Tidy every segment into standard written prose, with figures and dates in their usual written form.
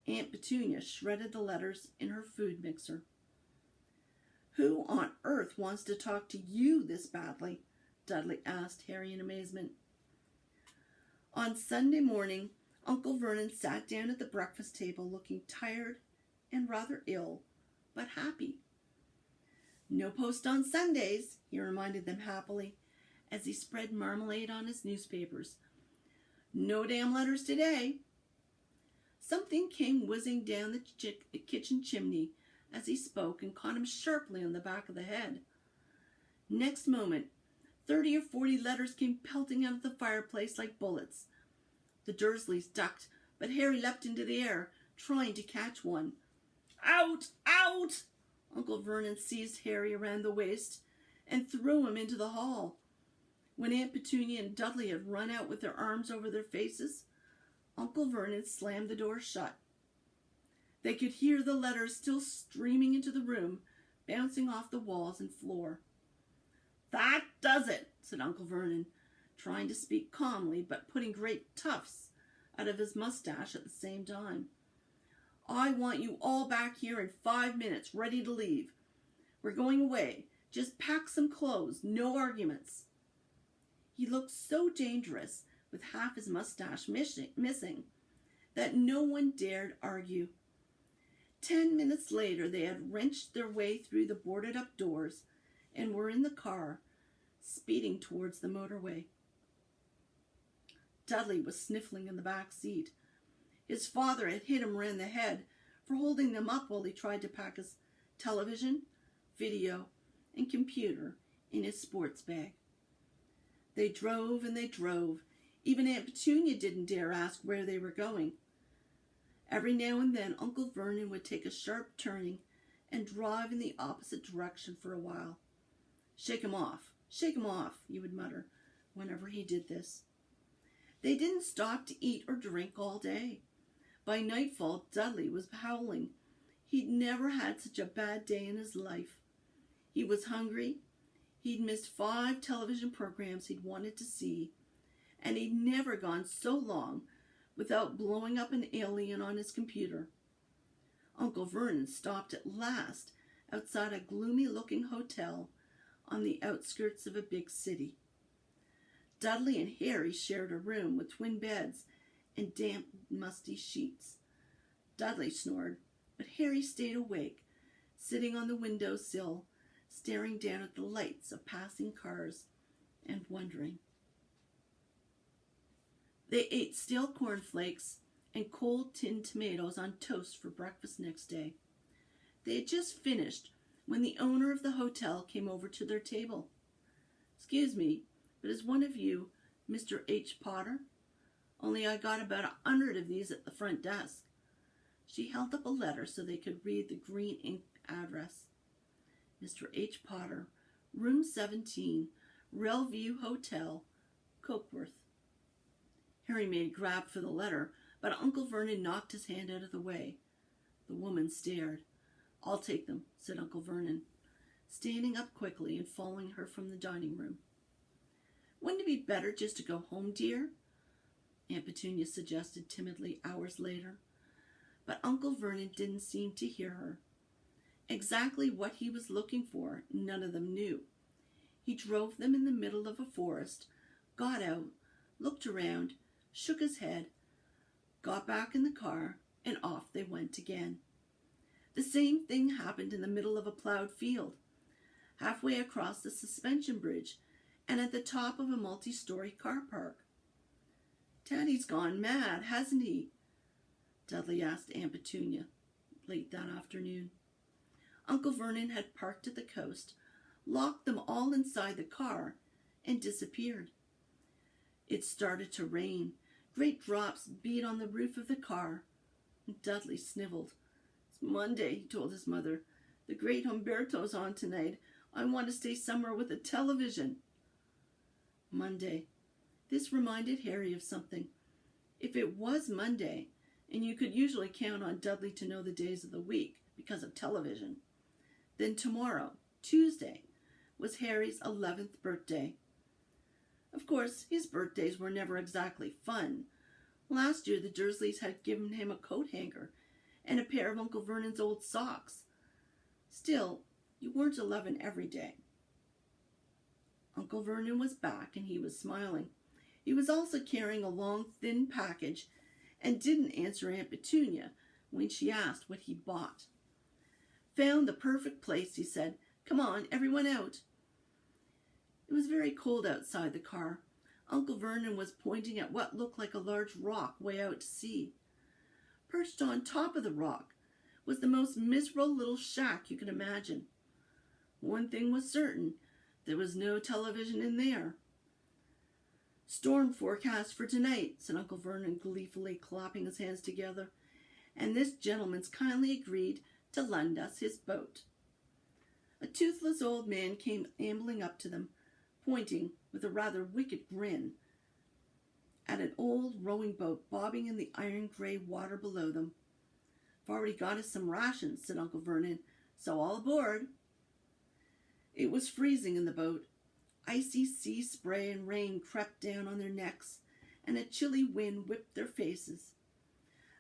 Aunt Petunia shredded the letters in her food mixer. "Who on earth wants to talk to you this badly?" Dudley asked Harry in amazement. On Sunday morning, Uncle Vernon sat down at the breakfast table looking tired and rather ill, but happy. "No post on Sundays," he reminded them happily as he spread marmalade on his newspapers. "No damn letters today." Something came whizzing down the kitchen chimney as he spoke and caught him sharply on the back of the head. Next moment, 30 or 40 letters came pelting out of the fireplace like bullets. The Dursleys ducked, but Harry leapt into the air, trying to catch one. "Out! Out!" Uncle Vernon seized Harry around the waist and threw him into the hall. When Aunt Petunia and Dudley had run out with their arms over their faces, Uncle Vernon slammed the door shut. They could hear the letters still streaming into the room, bouncing off the walls and floor. "That does it," said Uncle Vernon, trying to speak calmly, but putting great tufts out of his mustache at the same time. "I want you all back here in 5 minutes, ready to leave. We're going away. Just pack some clothes, no arguments." He looked so dangerous, with half his mustache missing, that no one dared argue. 10 minutes later, they had wrenched their way through the boarded-up doors and were in the car, speeding towards the motorway. Dudley was sniffling in the back seat. His father had hit him round the head for holding them up while he tried to pack his television, video, and computer in his sports bag. They drove and they drove. Even Aunt Petunia didn't dare ask where they were going. Every now and then, Uncle Vernon would take a sharp turning and drive in the opposite direction for a while. Shake him off, he would mutter whenever he did this. They didn't stop to eat or drink all day. By nightfall, Dudley was howling. He'd never had such a bad day in his life. He was hungry. He'd missed 5 television programs he'd wanted to see, and he'd never gone so long without blowing up an alien on his computer. Uncle Vernon stopped at last outside a gloomy-looking hotel on the outskirts of a big city. Dudley and Harry shared a room with twin beds and damp, musty sheets. Dudley snored, but Harry stayed awake, sitting on the windowsill, staring down at the lights of passing cars and wondering. They ate stale cornflakes and cold tinned tomatoes on toast for breakfast next day. They had just finished when the owner of the hotel came over to their table. "Excuse me, but is one of you Mr. H. Potter? Only I got about 100 of these at the front desk." She held up a letter so they could read the green ink address. "Mr. H. Potter, room 17, Railview Hotel, Cokeworth." Harry made a grab for the letter, but Uncle Vernon knocked his hand out of the way. The woman stared. "I'll take them," said Uncle Vernon, standing up quickly and following her from the dining room. "Wouldn't it be better just to go home, dear?" Aunt Petunia suggested timidly hours later. But Uncle Vernon didn't seem to hear her. Exactly what he was looking for, none of them knew. He drove them in the middle of a forest, got out, looked around, shook his head, got back in the car, and off they went again. The same thing happened in the middle of a plowed field, halfway across the suspension bridge, and at the top of a multi-story car park. "Daddy's gone mad, hasn't he?" Dudley asked Aunt Petunia late that afternoon. Uncle Vernon had parked at the coast, locked them all inside the car, and disappeared. It started to rain. Great drops beat on the roof of the car. Dudley sniveled. "It's Monday," he told his mother. "The great Humberto's on tonight. I want to stay somewhere with a television." Monday. This reminded Harry of something. If it was Monday, and you could usually count on Dudley to know the days of the week because of television, then tomorrow, Tuesday, was Harry's 11th birthday. Of course, his birthdays were never exactly fun. Last year, the Dursleys had given him a coat hanger, and a pair of Uncle Vernon's old socks. Still, you weren't 11 every day. Uncle Vernon was back, and he was smiling. He was also carrying a long, thin package and didn't answer Aunt Petunia when she asked what he'd bought. "Found the perfect place," he said. "Come on, everyone out." It was very cold outside the car. Uncle Vernon was pointing at what looked like a large rock way out to sea. Perched on top of the rock was the most miserable little shack you could imagine. One thing was certain, there was no television in there. "Storm forecast for tonight," said Uncle Vernon, gleefully clapping his hands together, "and this gentleman's kindly agreed to lend us his boat." A toothless old man came ambling up to them, pointing with a rather wicked grin at an old rowing boat bobbing in the iron-gray water below them. "I've already got us some rations," said Uncle Vernon, "so all aboard." It was freezing in the boat. Icy sea spray and rain crept down on their necks, and a chilly wind whipped their faces.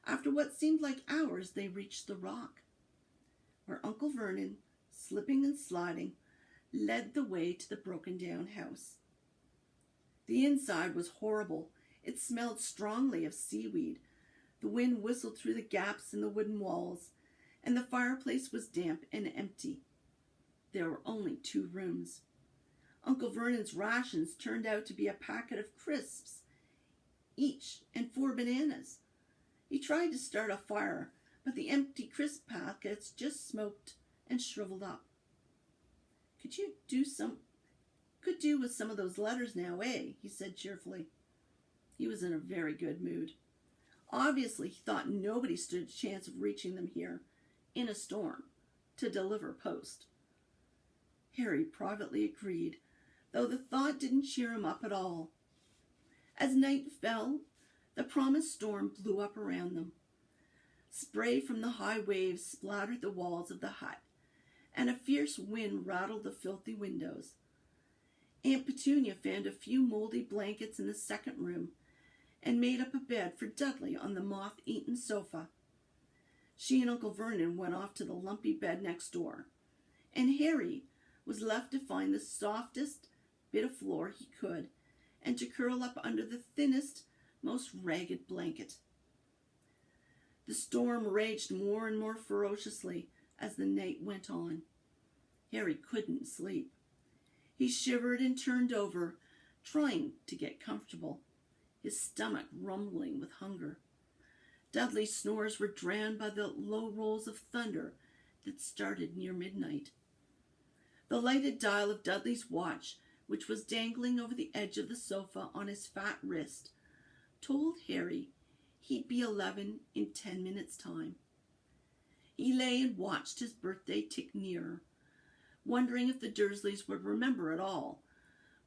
After what seemed like hours, they reached the rock, where Uncle Vernon, slipping and sliding, led the way to the broken-down house. The inside was horrible. It smelled strongly of seaweed. The wind whistled through the gaps in the wooden walls, and the fireplace was damp and empty. There were only 2 rooms. Uncle Vernon's rations turned out to be a packet of crisps each and 4 bananas. He tried to start a fire, but the empty crisp packets just smoked and shriveled up. Could do with some of those letters now, eh?" he said cheerfully. He was in a very good mood. Obviously, he thought nobody stood a chance of reaching them here, in a storm, to deliver post. Harry privately agreed, though the thought didn't cheer him up at all. As night fell, the promised storm blew up around them. Spray from the high waves splattered the walls of the hut, and a fierce wind rattled the filthy windows. Aunt Petunia found a few moldy blankets in the second room and made up a bed for Dudley on the moth-eaten sofa. She and Uncle Vernon went off to the lumpy bed next door, and Harry was left to find the softest bit of floor he could and to curl up under the thinnest, most ragged blanket. The storm raged more and more ferociously as the night went on. Harry couldn't sleep. He shivered and turned over, trying to get comfortable, his stomach rumbling with hunger. Dudley's snores were drowned by the low rolls of thunder that started near midnight. The lighted dial of Dudley's watch, which was dangling over the edge of the sofa on his fat wrist, told Harry he'd be 11 in 10 minutes' time. He lay and watched his birthday tick nearer, wondering if the Dursleys would remember at all,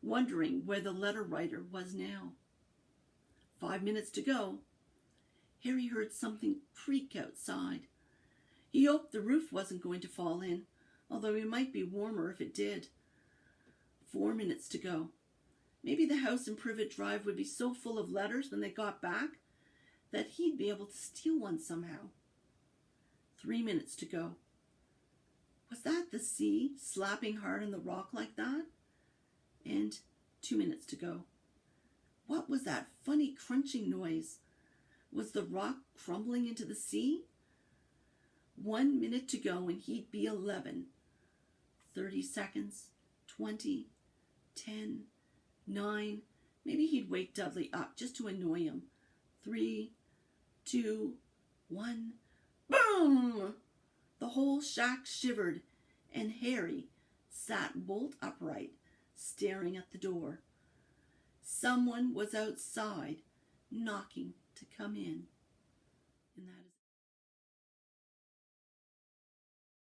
wondering where the letter writer was now. 5 minutes to go. Harry heard something creak outside. He hoped the roof wasn't going to fall in, although it might be warmer if it did. 4 minutes to go. Maybe the house in Privet Drive would be so full of letters when they got back that he'd be able to steal one somehow. 3 minutes to go. Was that the sea slapping hard on the rock like that? And 2 minutes to go. What was that funny crunching noise? Was the rock crumbling into the sea? 1 minute to go and he'd be 11. 30 seconds, 20, 10, 9. Maybe he'd wake Dudley up just to annoy him. 3, 2, 1. Boom! The whole shack shivered, and Harry sat bolt upright, staring at the door. Someone was outside, knocking to come in. And that is